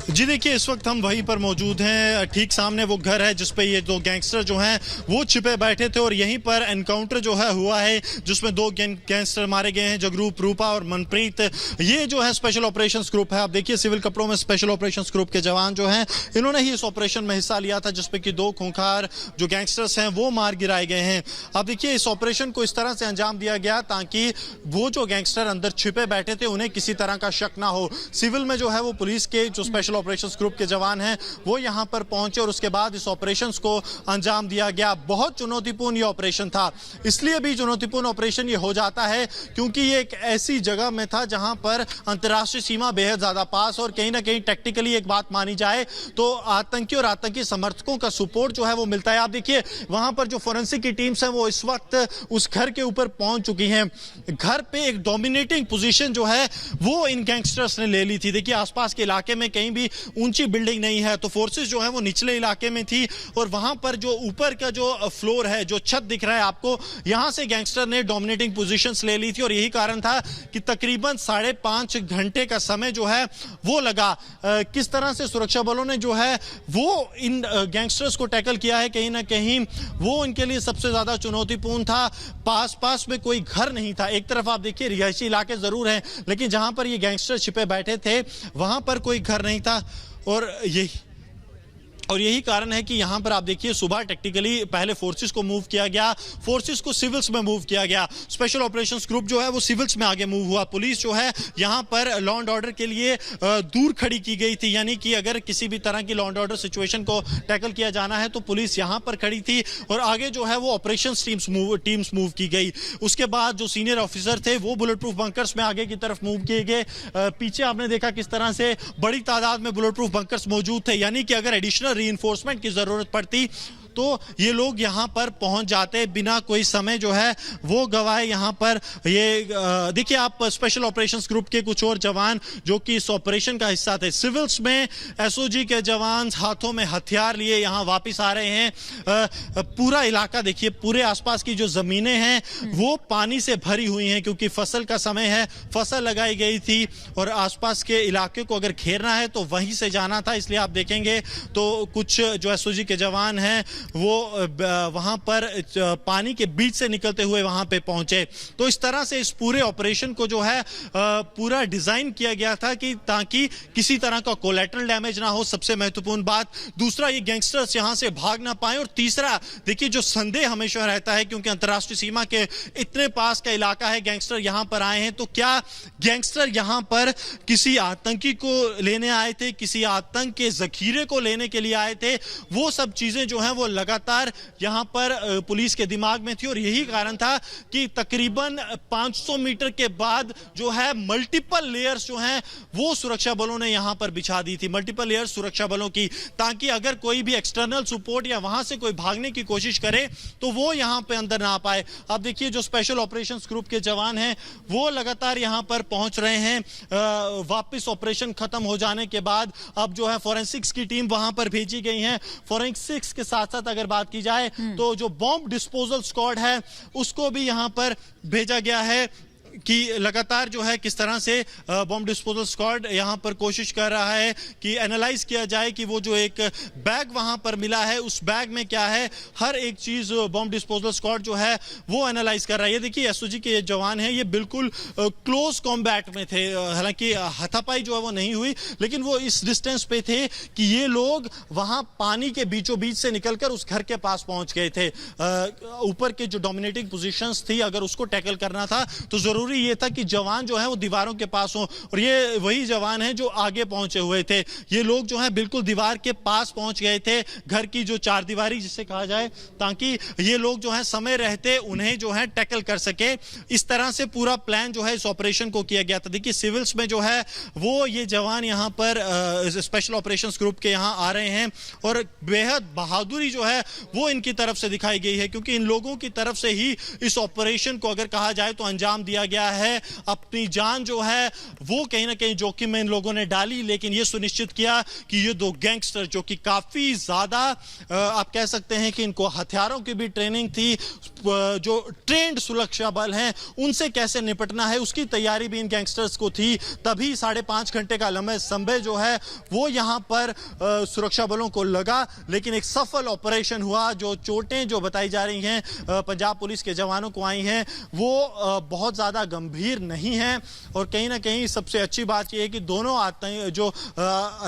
जी देखिए, इस वक्त हम वहीं पर मौजूद हैं। ठीक सामने वो घर है जिसपे ये दो गैंगस्टर जो हैं वो छिपे बैठे थे और यहीं पर एनकाउंटर जो है हुआ है, जिसमें दो गैंगस्टर मारे गए हैं, जगरूप, रूपा और मनप्रीत। ये जो है स्पेशल ऑपरेशंस ग्रुप है। आप देखिए सिविल कपड़ों में स्पेशल ऑपरेशंस ग्रुप के जवान जो हैं, इन्होंने ही इस ऑपरेशन में हिस्सा लिया था जिसपे कि दो खूंखार जो गैंगस्टर्स हैं वो मार गिराए गए हैं। आप देखिए इस ऑपरेशन को इस तरह से अंजाम दिया गया ताकि वो जो गैंगस्टर अंदर छिपे बैठे थे उन्हें किसी तरह का शक ना हो। सिविल में जो है वो पुलिस के जो स्पेशल ऑपरेशंस ग्रुप के जवान हैं वो यहां पर पहुंचे और उसके बाद इस ऑपरेशंस को अंजाम दिया गया। बहुत चुनौतीपूर्ण ये ऑपरेशन था। इसलिए भी चुनौतीपूर्ण ऑपरेशन ये हो जाता है क्योंकि ये एक ऐसी जगह में था जहां पर अंतर्राष्ट्रीय सीमा बेहद ज्यादा पास और कहीं ना कहीं टेक्निकली एक बात मानी जाए तो आतंकी और आतंकी समर्थकों का सपोर्ट जो है वो मिलता है। आप देखिए वहां पर जो फोरेंसिक की टीम्स हैं वो इस वक्त उस घर के ऊपर पहुंच चुकी हैं। घर पे एक डोमिनेटिंग पोजीशन जो है वो इन गैंगस्टर्स ने ले ली थी। देखिए आसपास के इलाके में कहीं भी ऊंची बिल्डिंग नहीं है, तो फोर्सेस जो है वो निचले इलाके में थी और वहां पर जो ऊपर का जो फ्लोर है, जो छत दिख रहा है आपको, यहां से गैंगस्टर ने डोमिनेटिंग पोजीशंस ले ली थी और यही कारण था कि तकरीबन 5.5 घंटे का समय जो है वो लगा। किस तरह से सुरक्षा बलों ने जो है वो इन गैंगस्टर्स को टैकल किया है, कहीं ना कहीं वो इनके लिए सबसे ज्यादा चुनौतीपूर्ण था। पास में कोई घर नहीं था। एक तरफ आप देखिए रिहायशी इलाके जरूर हैं, लेकिन जहां पर ये गैंगस्टर छिपे बैठे थे वहां पर कोई घर नहीं था और यही कारण है कि यहां पर आप देखिए सुबह टेक्निकली पहले फोर्सेस को मूव किया गया, फोर्सेस को सिविल्स में मूव किया गया। स्पेशल ऑपरेशंस ग्रुप जो है वो सिविल्स में आगे मूव हुआ। पुलिस जो है यहां पर लॉ एंड ऑर्डर के लिए दूर खड़ी की गई थी, यानी कि अगर किसी भी तरह की लॉ एंड ऑर्डर सिचुएशन को टैकल किया जाना है तो पुलिस यहां पर खड़ी थी और आगे जो है वो ऑपरेशंस टीम्स मूव की गई। उसके बाद जो सीनियर ऑफिसर थे वो बुलेट प्रूफ बंकर्स में आगे की तरफ मूव किए गए। पीछे आपने देखा किस तरह से बड़ी तादाद में बुलेट प्रूफ बंकर्स मौजूद थे, यानी कि अगर एडिशनल रीइंफोर्समेंट की जरूरत पड़ती तो ये लोग यहां पर पहुंच जाते बिना कोई समय जो है वो गवाए। यहां पर ये देखिए आप स्पेशल ऑपरेशंस ग्रुप के कुछ और जवान जो कि इस ऑपरेशन का हिस्सा थे। सिविल्स में एसओजी के जवान हाथों में हथियार लिए यहां वापस आ रहे हैं। पूरा इलाका देखिए, पूरे आसपास की जो जमीनें हैं वो पानी से भरी हुई हैं क्योंकि फसल का समय है, फसल लगाई गई थी और आसपास के इलाके को अगर घेरना है तो वहीं से जाना था। इसलिए आप देखेंगे तो कुछ जो एसओजी के जवान हैं वो वहां पर पानी के बीच से निकलते हुए वहां पे पहुंचे। तो इस तरह से इस पूरे ऑपरेशन को जो है पूरा डिजाइन किया गया था कि ताकि किसी तरह का कोलैटरल डैमेज ना हो, सबसे महत्वपूर्ण बात। दूसरा, ये गैंगस्टर्स यहां से भाग ना पाए और तीसरा देखिए जो संदेह हमेशा रहता है क्योंकि अंतर्राष्ट्रीय सीमा के इतने पास का इलाका है, गैंगस्टर यहां पर आए हैं तो क्या गैंगस्टर यहां पर किसी आतंकी को लेने आए थे, किसी आतंक के जखीरे को लेने के लिए आए थे? वो सब चीजें जो है वो लगातार यहां पर पुलिस के दिमाग में थी और यही कारण था कि तकरीबन 500 मीटर के बाद जो है मल्टीपल लेयर्स जो हैं वो सुरक्षा बलों ने यहां पर बिछा दी थी। मल्टीपल लेयर्स सुरक्षा बलों की, ताकि अगर कोई भी एक्सटर्नल सपोर्ट या वहां से कोई भागने की कोशिश करे तो वो यहां पे अंदर ना आ पाए। अब देखिए जो स्पेशल ऑपरेशंस ग्रुप के जवान हैं वो लगातार यहां पर पहुंच रहे हैं। वापस ऑपरेशन खत्म हो जाने के बाद अब जो है फोरेंसिक्स की टीम वहां पर भेजी गई है। फोरेंसिक्स के साथ साथ अगर बात की जाए तो जो बॉम्ब डिस्पोजल स्क्वाड है उसको भी यहां पर भेजा गया है कि लगातार जो है किस तरह से बॉम्ब डिस्पोजल स्क्वाड यहां पर कोशिश कर रहा है कि एनालाइज किया जाए कि वो जो एक बैग वहां पर मिला है उस बैग में क्या है। हर एक चीज बॉम्ब डिस्पोजल स्क्वाड जो है वो एनालाइज कर रहा है। ये देखिए एसओजी के जवान हैं, ये बिल्कुल क्लोज कॉम्बैट में थे, हालांकि हाथापाई जो है वो नहीं हुई लेकिन वो इस डिस्टेंस पे थे कि ये लोग वहां पानी के बीचों बीच से निकलकर उस घर के पास पहुंच गए थे। ऊपर के जो डोमिनेटिंग पोजीशंस थी अगर उसको टैकल करना था तो जरूरी ये था कि जवान जो है वो दीवारों के पास हो और ये वही जवान हैं जो आगे पहुंचे हुए थे। ये लोग जो है बिल्कुल दीवार के पास पहुंच गए थे, घर की जो चार दीवारी जिसे कहा जाए, ताकि ये लोग जो है समय रहते उन्हें जो है टैकल कर सके। इस तरह से पूरा प्लान जो है इस ऑपरेशन को किया गया था। देखिए सिविल्स में जो है वो ये जवान यहां पर स्पेशल ऑपरेशंस ग्रुप के यहां आ रहे हैं और बेहद बहादुरी जो है वो इनकी तरफ से दिखाई गई है क्योंकि इन लोगों की तरफ से ही इस ऑपरेशन को अगर कहा जाए तो अंजाम दिया गया है। अपनी जान जो है वो कहीं ना कहीं जोखिम में इन लोगों ने डाली, लेकिन ये सुनिश्चित किया कि ये दो गैंगस्टर जो कि काफी ज्यादा आप कह सकते हैं कि इनको हथियारों की भी ट्रेनिंग थी, जो ट्रेंड सुरक्षा बल हैं उनसे कैसे निपटना है उसकी तैयारी भी इन गैंगस्टर्स को थी। तभी 5.5 घंटे का लंबा समय जो है वो यहां पर सुरक्षा बलों को लगा, लेकिन एक सफल ऑपरेशन हुआ। जो चोटें जो बताई जा रही हैं पंजाब पुलिस के जवानों को आई हैं वो बहुत ज्यादा गंभीर नहीं है। और कहीं ना कहीं सबसे अच्छी बात यह है कि दोनों आतंकी जो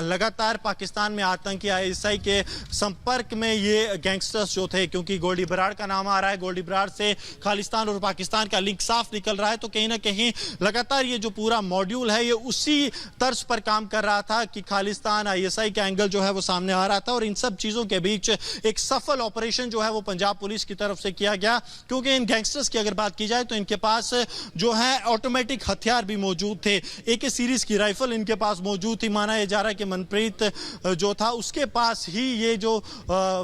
लगातार पाकिस्तान में आतंकी ISI के संपर्क में ये गैंगस्टर्स जो थे, क्योंकि गोल्डी बराड़ का नाम आ रहा है, गोल्डी बराड़ से खालिस्तान और पाकिस्तान का लिंक साफ निकल रहा है, तो कहीं ना कहीं लगातार ये जो पूरा मॉड्यूल है ये उसी तर्ज पर काम कर रहा था कि खालिस्तान ISI का एंगल जो है वो सामने आ रहा था। और इन सब चीजों के बीच एक सफल ऑपरेशन जो है वो पंजाब पुलिस की तरफ से किया गया, क्योंकि इन गैंगस्टर्स की अगर बात की जाए तो इनके पास जो है ऑटोमेटिक हथियार भी मौजूद थे। AK सीरीज की राइफल इनके पास मौजूद थी। माना यह जा रहा है कि मनप्रीत जो था उसके पास ही ये जो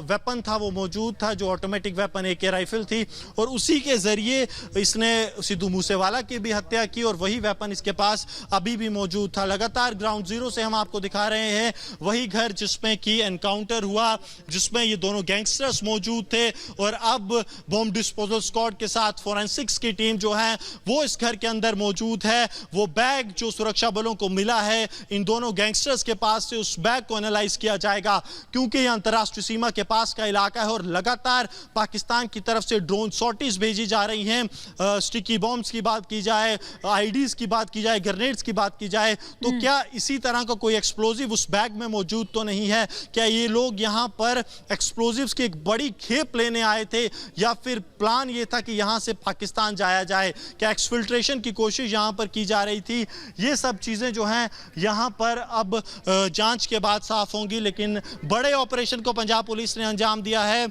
वेपन था वो मौजूद था, जो ऑटोमेटिक वेपन AK राइफल थी, और उसी के जरिए इसने सिद्धू मूसेवाला की भी हत्या की और वही वेपन इसके पास अभी भी मौजूद था। लगातार ग्राउंड जीरो से हम आपको दिखा रहे हैं वही घर जिसमें की एनकाउंटर हुआ, जिसमें ये दोनों गैंगस्टर्स मौजूद थे। और अब बॉम्ब डिस्पोजल स्क्वाड के साथ फोरेंसिक्स की टीम जो है वो इस घर के अंदर मौजूद है। वो बैग जो सुरक्षा बलों को मिला है इन दोनों गैंगस्टर्स के पास से, उस बैग को एनालाइज किया जाएगा, क्योंकि यह अंतरराष्ट्रीय सीमा के पास का इलाका है और लगातार पाकिस्तान की तरफ से ड्रोन सॉर्टीज भेजी जा रही हैं। स्टिकी बॉम्ब्स की बात की जाए, IDs की बात की जाए, ग्रेनेड्स की बात की जाए, तो क्या इसी तरह का कोई एक्सप्लोजिव उस बैग में मौजूद तो नहीं है? क्या ये लोग यहां पर एक्सप्लोजिव्स की एक बड़ी खेप लेने आए थे, या फिर प्लान ये था कि यहां से पाकिस्तान जाया जाए? क्या एक्सफिल्ट्रेशन की कोशिश यहां पर की जा रही थी? ये सब चीजें जो हैं यहां पर अब जांच के बाद साफ होंगी, लेकिन बड़े ऑपरेशन को पंजाब पुलिस ने अंजाम दिया है।